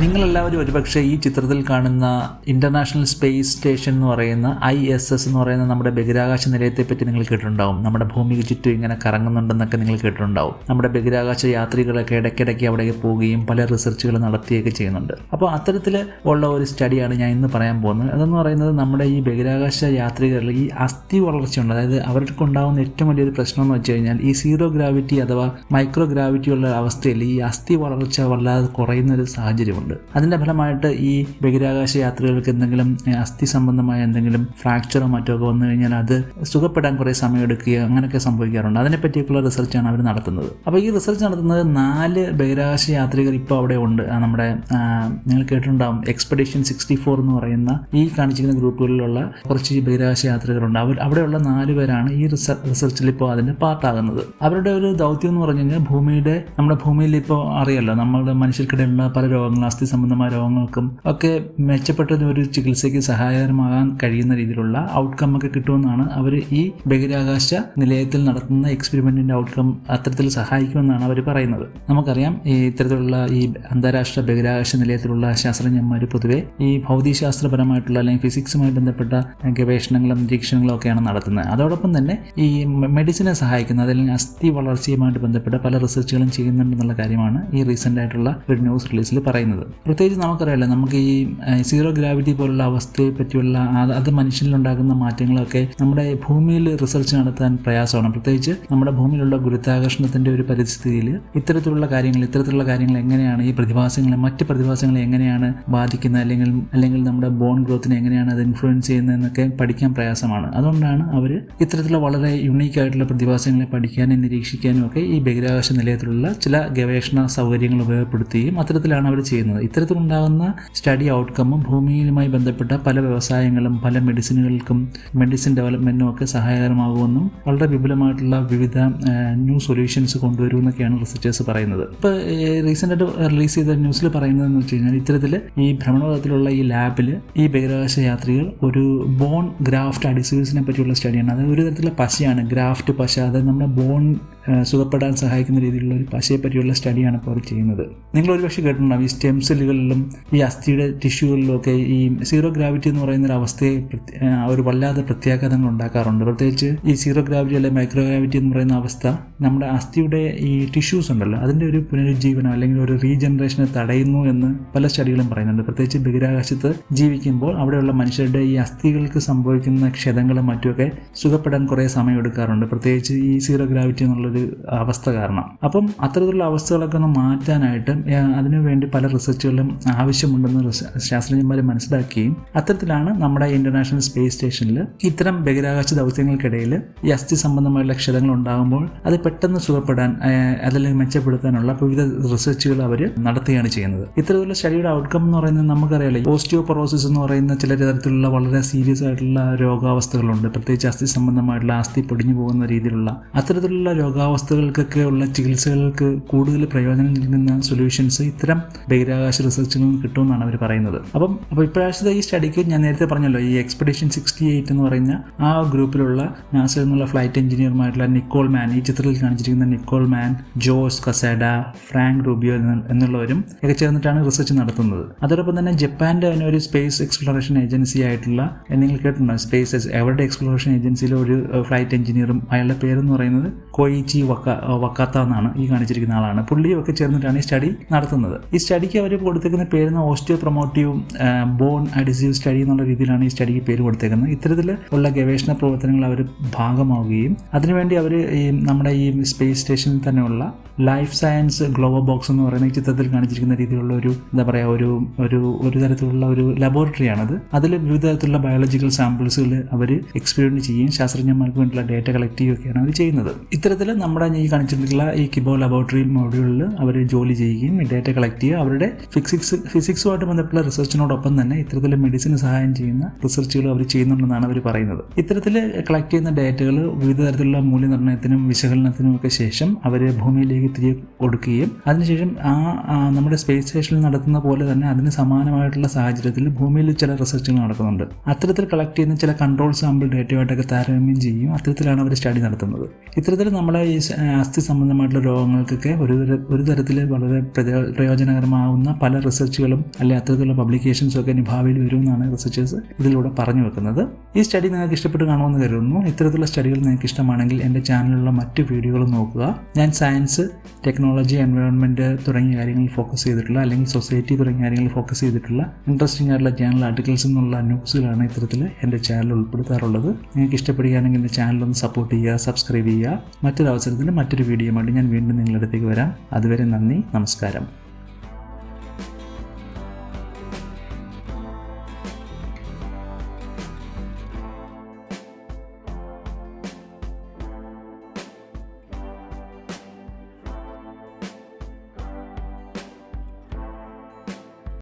നിങ്ങളെല്ലാവരും ഒരുപക്ഷെ ഈ ചിത്രത്തിൽ കാണുന്ന ഇന്റർനാഷണൽ സ്പേസ് സ്റ്റേഷൻ എന്ന് പറയുന്ന ISS എന്ന് പറയുന്ന നമ്മുടെ ബഹിരാകാശ നിലയത്തെ പറ്റി നിങ്ങൾ കേട്ടിട്ടുണ്ടാവും. നമ്മുടെ ഭൂമിക്ക് ചുറ്റും ഇങ്ങനെ കറങ്ങുന്നുണ്ടെന്നൊക്കെ നിങ്ങൾ കേട്ടിട്ടുണ്ടാവും. നമ്മുടെ ബഹിരാകാശ യാത്രികളൊക്കെ ഇടയ്ക്കിടയ്ക്ക് അവിടേക്ക് പോവുകയും പല റിസർച്ചുകൾ നടത്തുകയൊക്കെ ചെയ്യുന്നുണ്ട്. അപ്പോൾ അത്തരത്തിൽ ഉള്ള ഒരു സ്റ്റഡിയാണ് ഞാൻ ഇന്ന് പറയാൻ പോകുന്നത്. അതെന്ന് പറയുന്നത് നമ്മുടെ ഈ ബഹിരാകാശ യാത്രികരിൽ ഈ അസ്ഥി വളർച്ചയുണ്ട്. അതായത് അവർക്ക് ഉണ്ടാകുന്ന ഏറ്റവും വലിയൊരു പ്രശ്നം എന്ന് വെച്ച് കഴിഞ്ഞാൽ ഈ സീറോ ഗ്രാവിറ്റി അഥവാ മൈക്രോ ഗ്രാവിറ്റി ഉള്ള അവസ്ഥയിൽ ഈ അസ്ഥി വളർച്ച വല്ലാതെ കുറയുന്ന ഒരു സാഹചര്യമുണ്ട്. അതിന്റെ ഫലമായിട്ട് ഈ ബഹിരാകാശ യാത്രികൾക്ക് എന്തെങ്കിലും അസ്ഥി സംബന്ധമായ എന്തെങ്കിലും ഫ്രാക്ചറോ മറ്റോ ഒക്കെ വന്നു കഴിഞ്ഞാൽ അത് സുഖപ്പെടാൻ കുറേ സമയം എടുക്കുകയോ അങ്ങനെയൊക്കെ സംഭവിക്കാറുണ്ട്. അതിനെപ്പറ്റിയൊക്കെയുള്ള റിസർച്ചാണ് അവർ നടത്തുന്നത്. അപ്പോൾ ഈ റിസർച്ച് നടത്തുന്നത് 4 ബഹിരാകാശ യാത്രികർ ഇപ്പോൾ അവിടെ ഉണ്ട്. നമ്മുടെ നിങ്ങൾ കേട്ടിട്ടുണ്ടാവും എക്സ്പെഡിഷൻ 64 എന്ന് പറയുന്ന ഈ കാണിച്ചിരിക്കുന്ന ഗ്രൂപ്പുകളിലുള്ള കുറച്ച് ബഹിരാകാശ യാത്രികരുണ്ട്. അവിടെയുള്ള 4 പേരാണ് ഈ റിസർച്ചിൽ ഇപ്പോൾ അതിൻ്റെ പാർട്ടാകുന്നത്. അവരുടെ ഒരു ദൗത്യം എന്ന് പറഞ്ഞു കഴിഞ്ഞാൽ നമ്മുടെ ഭൂമിയിൽ ഇപ്പോൾ അറിയാലോ, നമ്മുടെ മനുഷ്യർക്കിടയിലുള്ള പല രോഗങ്ങളും അസ്ഥി സംബന്ധമായ രോഗങ്ങൾക്കും ഒക്കെ മെച്ചപ്പെട്ട ഒരു ചികിത്സയ്ക്ക് സഹായകരമാകാൻ കഴിയുന്ന രീതിയിലുള്ള ഔട്ട്കം ഒക്കെ കിട്ടുമെന്നാണ് അവർ ഈ ബഹിരാകാശ നിലയത്തിൽ നടത്തുന്ന എക്സ്പെരിമെന്റിന്റെ ഔട്ട്കം അത്തരത്തിൽ സഹായിക്കുമെന്നാണ് അവർ പറയുന്നത്. നമുക്കറിയാം ഈ ഇത്തരത്തിലുള്ള ഈ അന്താരാഷ്ട്ര ബഹിരാകാശ നിലയത്തിലുള്ള ശാസ്ത്രജ്ഞന്മാർ പൊതുവെ ഈ ഭൗതികശാസ്ത്രപരമായിട്ടുള്ള അല്ലെങ്കിൽ ഫിസിക്സുമായി ബന്ധപ്പെട്ട ഗവേഷണങ്ങളും നിരീക്ഷണങ്ങളും ഒക്കെയാണ് നടത്തുന്നത്. അതോടൊപ്പം തന്നെ ഈ മെഡിസിനെ സഹായിക്കുന്ന അല്ലെങ്കിൽ അസ്ഥി വളർച്ചയുമായിട്ട് ബന്ധപ്പെട്ട പല റിസർച്ചുകളും ചെയ്യുന്നുണ്ടെന്നുള്ള കാര്യമാണ് ഈ റീസെന്റ് ആയിട്ടുള്ള ഒരു ന്യൂസ് റിലീസിൽ പറയുന്നത്. പ്രത്യേകിച്ച് നമുക്കറിയാലോ, നമുക്ക് ഈ സീറോ ഗ്രാവിറ്റി പോലുള്ള അവസ്ഥയെ പറ്റിയുള്ള അത് മനുഷ്യനിലുണ്ടാക്കുന്ന മാറ്റങ്ങളൊക്കെ നമ്മുടെ ഭൂമിയിൽ റിസർച്ച് നടത്താൻ പ്രയാസമാണ്. പ്രത്യേകിച്ച് നമ്മുടെ ഭൂമിയിലുള്ള ഗുരുത്വാകർഷണത്തിന്റെ ഒരു പരിസ്ഥിതിയിൽ ഇത്തരത്തിലുള്ള കാര്യങ്ങൾ എങ്ങനെയാണ് ഈ പ്രതിഭാസങ്ങളെ മറ്റ് പ്രതിഭാസങ്ങളെ എങ്ങനെയാണ് ബാധിക്കുന്നത് അല്ലെങ്കിൽ നമ്മുടെ ബോൺ ഗ്രോത്തിനെ എങ്ങനെയാണ് അത് ഇൻഫ്ലുവൻസ് ചെയ്യുന്നതെന്നൊക്കെ പഠിക്കാൻ പ്രയാസമാണ്. അതുകൊണ്ടാണ് അവർ ഇത്തരത്തിലുള്ള വളരെ യുണീക്ക് ആയിട്ടുള്ള പ്രതിഭാസങ്ങളെ പഠിക്കാനും നിരീക്ഷിക്കാനും ഒക്കെ ഈ ബഹിരാകാശ നിലയത്തിലുള്ള ചില ഗവേഷണ സൗകര്യങ്ങൾ ഉപയോഗപ്പെടുത്തുകയും അത്തരത്തിലാണ് അവർ ചെയ്യുന്നത്. ഇത്തരത്തിലുണ്ടാകുന്ന സ്റ്റഡി ഔട്ട്കമ്മും ഭൂമിയുമായി ബന്ധപ്പെട്ട പല വ്യവസായങ്ങളും പല മെഡിസിൻ ഡെവലപ്മെന്റിനും ഒക്കെ സഹായകരമാകുമെന്നും വളരെ വിപുലമായിട്ടുള്ള വിവിധ ന്യൂ സൊല്യൂഷൻസ് കൊണ്ടുവരുമെന്നൊക്കെയാണ് റിസർച്ചേഴ്സ് പറയുന്നത്. ഇപ്പോൾ റീസെൻ്റായിട്ട് റിലീസ് ചെയ്ത ന്യൂസിൽ പറയുന്നതെന്ന് വെച്ച് കഴിഞ്ഞാൽ ഇത്തരത്തിൽ ഈ ഭ്രമണപഥത്തിലുള്ള ഈ ലാബിൽ ഈ ബഹിരാകാശ യാത്രികൾ ഒരു ബോൺ ഗ്രാഫ്റ്റ് അഡിസീവ്സിനെ പറ്റിയുള്ള സ്റ്റഡിയാണ്. അത് ഒരു തരത്തിലുള്ള പശയാണ്, ഗ്രാഫ്റ്റ് പശ. അതായത് നമ്മുടെ ബോൺ സുഖപ്പെടാൻ സഹായിക്കുന്ന രീതിയിലുള്ള ഒരു പശയെ പറ്റിയുള്ള സ്റ്റഡിയാണ് ഇപ്പോൾ അവർ ചെയ്യുന്നത്. നിങ്ങൾ ഒരുപക്ഷെ കേട്ടിട്ടുണ്ടാവും ഈ സ്റ്റെം സെല്ലുകളിലും ഈ അസ്ഥിയുടെ ടിഷ്യൂകളിലും ഒക്കെ ഈ സീറോ ഗ്രാവിറ്റി എന്ന് പറയുന്ന ഒരു അവസ്ഥയെ ഒരു വല്ലാതെ പ്രത്യാഘാതങ്ങൾ ഉണ്ടാക്കാറുണ്ട്. പ്രത്യേകിച്ച് ഈ സീറോ ഗ്രാവിറ്റി അല്ലെങ്കിൽ മൈക്രോ ഗ്രാവിറ്റി എന്ന് പറയുന്ന അവസ്ഥ നമ്മുടെ അസ്ഥിയുടെ ഈ ടിഷ്യൂസ് ഉണ്ടല്ലോ അതിൻ്റെ ഒരു പുനരുജ്ജീവനം അല്ലെങ്കിൽ ഒരു റീജനറേഷനെ തടയുന്നു എന്ന് പല സ്റ്റഡികളും പറയുന്നുണ്ട്. പ്രത്യേകിച്ച് ബഹിരാകാശത്ത് ജീവിക്കുമ്പോൾ അവിടെയുള്ള മനുഷ്യരുടെ ഈ അസ്ഥികൾക്ക് സംഭവിക്കുന്ന ക്ഷതങ്ങളും മറ്റുമൊക്കെ സുഖപ്പെടാൻ കുറേ സമയം എടുക്കാറുണ്ട്, പ്രത്യേകിച്ച് ഈ സീറോ ഗ്രാവിറ്റി എന്നുള്ളൊരു അവസ്ഥ കാരണം. അപ്പം അത്തരത്തിലുള്ള അവസ്ഥകളൊക്കെ ഒന്ന് മാറ്റാനായിട്ട് അതിനുവേണ്ടി പല റിസർച്ചുകളും ആവശ്യമുണ്ടെന്ന് ശാസ്ത്രജ്ഞന്മാർ മനസ്സിലാക്കുകയും അത്തരത്തിലാണ് നമ്മുടെ ഇന്റർനാഷണൽ സ്പേസ് സ്റ്റേഷനിൽ ഇത്തരം ബഹിരാകാശ ദൗത്യങ്ങൾക്കിടയിൽ ഈ അസ്ഥി സംബന്ധമായുള്ള ക്ഷതങ്ങൾ ഉണ്ടാകുമ്പോൾ അത് പെട്ടെന്ന് സുഖപ്പെടാൻ അതല്ലെങ്കിൽ മെച്ചപ്പെടുത്താനുള്ള വിവിധ റിസർച്ചുകൾ അവർ നടത്തുകയാണ് ചെയ്യുന്നത്. ഇത്തരത്തിലുള്ള സ്റ്റഡിയുടെ ഔട്ട്കം എന്ന് പറയുന്നത് നമുക്കറിയാലോ, ഓസ്റ്റിയോപൊറോസിസ് എന്ന് പറയുന്ന ചില തരത്തിലുള്ള വളരെ സീരിയസ് ആയിട്ടുള്ള രോഗാവസ്ഥകളുണ്ട്. പ്രത്യേകിച്ച് അസ്ഥി സംബന്ധമായിട്ടുള്ള അസ്ഥി പൊടിഞ്ഞു പോകുന്ന രീതിയിലുള്ള അത്തരത്തിലുള്ള രോഗാവസ്ഥകൾക്കൊക്കെ ഉള്ള ചികിത്സകൾക്ക് കൂടുതൽ പ്രയോജനം നൽകുന്ന സൊല്യൂഷൻസ് ഇത്തരം ബഹിരാകാശ റിസർച്ചുകളിൽ നിന്ന് കിട്ടുമെന്നാണ് അവർ പറയുന്നത്. അപ്പോൾ ഇപ്രാവശ്യത്തെ ഈ സ്റ്റഡിക്ക് ഞാൻ നേരത്തെ പറഞ്ഞല്ലോ, ഈ എക്സ്പെഡിഷൻ 68 എന്ന് പറയുന്ന ആ ഗ്രൂപ്പിലുള്ള നാസയിൽ നിന്നുള്ള ഫ്ലൈറ്റ് എഞ്ചിനീയർമായിട്ടുള്ള നിക്കോൾ മാൻ, ഈ ചിത്രത്തിൽ കാണിച്ചിരിക്കുന്ന നിക്കോൾ മാൻ, ജോസ് കസേഡ, ഫ്രാങ്ക് റൂബിയോ എന്നുള്ളവരും ഒക്കെ ചേർന്നിട്ടാണ് റിസർച്ച് നടത്തുന്നത്. അതോടൊപ്പം തന്നെ ജപ്പാന്റെ ഒരു സ്പേസ് എക്സ്പ്ലോറേഷൻ ഏജൻസി ആയിട്ടുള്ള, നിങ്ങൾ കേട്ടിട്ടുണ്ടോ, അവരുടെ എക്സ്പ്ലോറേഷൻ ഏജൻസിയിലെ ഒരു ഫ്ലൈറ്റ് എഞ്ചിനീയറും അയാളുടെ പേരെന്ന് പറയുന്നത് കൊയിച്ചി വക്കാത്ത എന്നാണ് ഈ കാണിച്ചിരിക്കുന്ന ആളാണ്. പുള്ളിയൊക്കെ ചേർന്നിട്ടാണ് ഈ സ്റ്റഡി നടത്തുന്നത്. ഈ സ്റ്റഡിക്ക് അവർ കൊടുത്തേക്കുന്ന പേരുന്ന osteo promotive bone adhesive study എന്നുള്ള രീതിയിലാണ് ഈ സ്റ്റഡിക്ക് പേര് കൊടുത്തേക്കുന്നത്. ഇത്തരത്തിൽ ഉള്ള ഗവേഷണ പ്രവർത്തനങ്ങൾ അവർ ഭാഗമാവുകയും അതിനുവേണ്ടി അവർ നമ്മുടെ ഈ സ്പേസ് സ്റ്റേഷനിൽ തന്നെയുള്ള ലൈഫ് സയൻസ് ഗ്ലോബൽ ബോക്സ് എന്ന് പറയുന്ന ഈ ചിത്രത്തിൽ കാണിച്ചിരിക്കുന്ന രീതിയിലുള്ള ഒരു എന്താ പറയുക ഒരു തരത്തിലുള്ള ഒരു ലബോറട്ടറിയാണത്. അതിൽ വിവിധ തരത്തിലുള്ള ബയോളജിക്കൽ സാമ്പിൾസുകൾ അവർ എക്സ്പെരിമെന്റ് ചെയ്യുകയും ശാസ്ത്രജ്ഞന്മാർക്ക് വേണ്ടിയുള്ള ഡേറ്റ കളക്ട് ചെയ്യുകയൊക്കെയാണ് അവർ ചെയ്യുന്നത്. ഇത്തരത്തിൽ നമ്മുടെ ഈ കാണിച്ചിട്ടുള്ള ഈ കിബോ ലബോറട്ടറി മോഡ്യൂളിൽ അവർ ജോലി ചെയ്യുകയും ഈ ഡേറ്റ കളക്ട് ചെയ്യുക, അവരുടെ ഫിസിക്സുമായിട്ട് ബന്ധപ്പെട്ട റിസർച്ചിനോടൊപ്പം തന്നെ ഇത്തരത്തിൽ മെഡിസിന് സഹായം ചെയ്യുന്ന റിസർച്ചുകൾ അവർ ചെയ്യുന്നുണ്ടെന്നാണ് അവർ പറയുന്നത്. ഇത്തരത്തിൽ കളക്ട് ചെയ്യുന്ന ഡേറ്റകൾ വിവിധ തരത്തിലുള്ള മൂല്യനിർണ്ണയത്തിനും വിശകലനത്തിനും ഒക്കെ ശേഷം അവർ ഭൂമിയിലേക്ക് തിരികെ കൊടുക്കുകയും അതിനുശേഷം നമ്മുടെ സ്പേസ് സ്റ്റേഷനിൽ നടത്തുന്ന പോലെ തന്നെ അതിന് സമാനമായിട്ടുള്ള സാഹചര്യത്തിൽ ഭൂമിയിൽ ചില റിസർച്ചുകൾ നടക്കുന്നുണ്ട്. അത്തരത്തിൽ കളക്ട് ചെയ്യുന്ന ചില കൺട്രോൾ സാമ്പിൾ ഡേറ്റയുമായിട്ടൊക്കെ താരതമ്യം ചെയ്യും. അത്തരത്തിലാണ് അവർ സ്റ്റഡി നടത്തുന്നത്. ഇത്തരത്തിൽ നമ്മളെ ഈ അസ്ഥി സംബന്ധമായിട്ടുള്ള രോഗങ്ങൾക്കൊക്കെ ഒരു തരത്തിൽ വളരെ പ്രയോജനകരമാവുന്ന പല റിസർച്ചുകളും അല്ലെങ്കിൽ അത്തരത്തിലുള്ള പബ്ലിക്കേഷൻസും ഒക്കെ ഇനി ഭാവിയിൽ വരുമെന്നാണ് റിസർച്ചേഴ്സ് ഇതിലൂടെ പറഞ്ഞു വെക്കുന്നത്. ഈ സ്റ്റഡി നിങ്ങൾക്ക് ഇഷ്ടപ്പെട്ട് കാണുമെന്ന് കരുതുന്നു. ഇത്തരത്തിലുള്ള സ്റ്റഡികൾ നിങ്ങൾക്ക് ഇഷ്ടമാണെങ്കിൽ എൻ്റെ ചാനലിലുള്ള മറ്റ് വീഡിയോകളും നോക്കുക. ഞാൻ സയൻസ്, ടെക്നോളജി, എൻവയോൺമെൻറ്റ് തുടങ്ങിയ കാര്യങ്ങളിൽ ഫോക്കസ് ചെയ്തിട്ടുള്ള അല്ലെങ്കിൽ സൊസൈറ്റി തുടങ്ങിയ കാര്യങ്ങളിൽ ഫോക്കസ് ചെയ്തിട്ടുള്ള ഇൻട്രസ്റ്റിംഗ് ആയിട്ടുള്ള ജേണൽ ആർട്ടിക്കിൾസ് എന്നുള്ള ന്യൂസുകളാണ് ഇത്തരത്തിൽ എൻ്റെ ചാനൽ ഉൾപ്പെടുത്താറുള്ളത്. നിങ്ങൾക്ക് ഇഷ്ടപ്പെടുകയാണെങ്കിൽ എൻ്റെ ചാനലൊന്ന് സപ്പോർട്ട് ചെയ്യുക, സബ്സ്ക്രൈബ് ചെയ്യുക. മറ്റൊരു അവസരത്തിൽ മറ്റൊരു വീഡിയോയുമായിട്ട് ഞാൻ വീണ്ടും നിങ്ങളുടെ അടുത്തേക്ക് വരാം. അതുവരെ നന്ദി, നമസ്കാരം.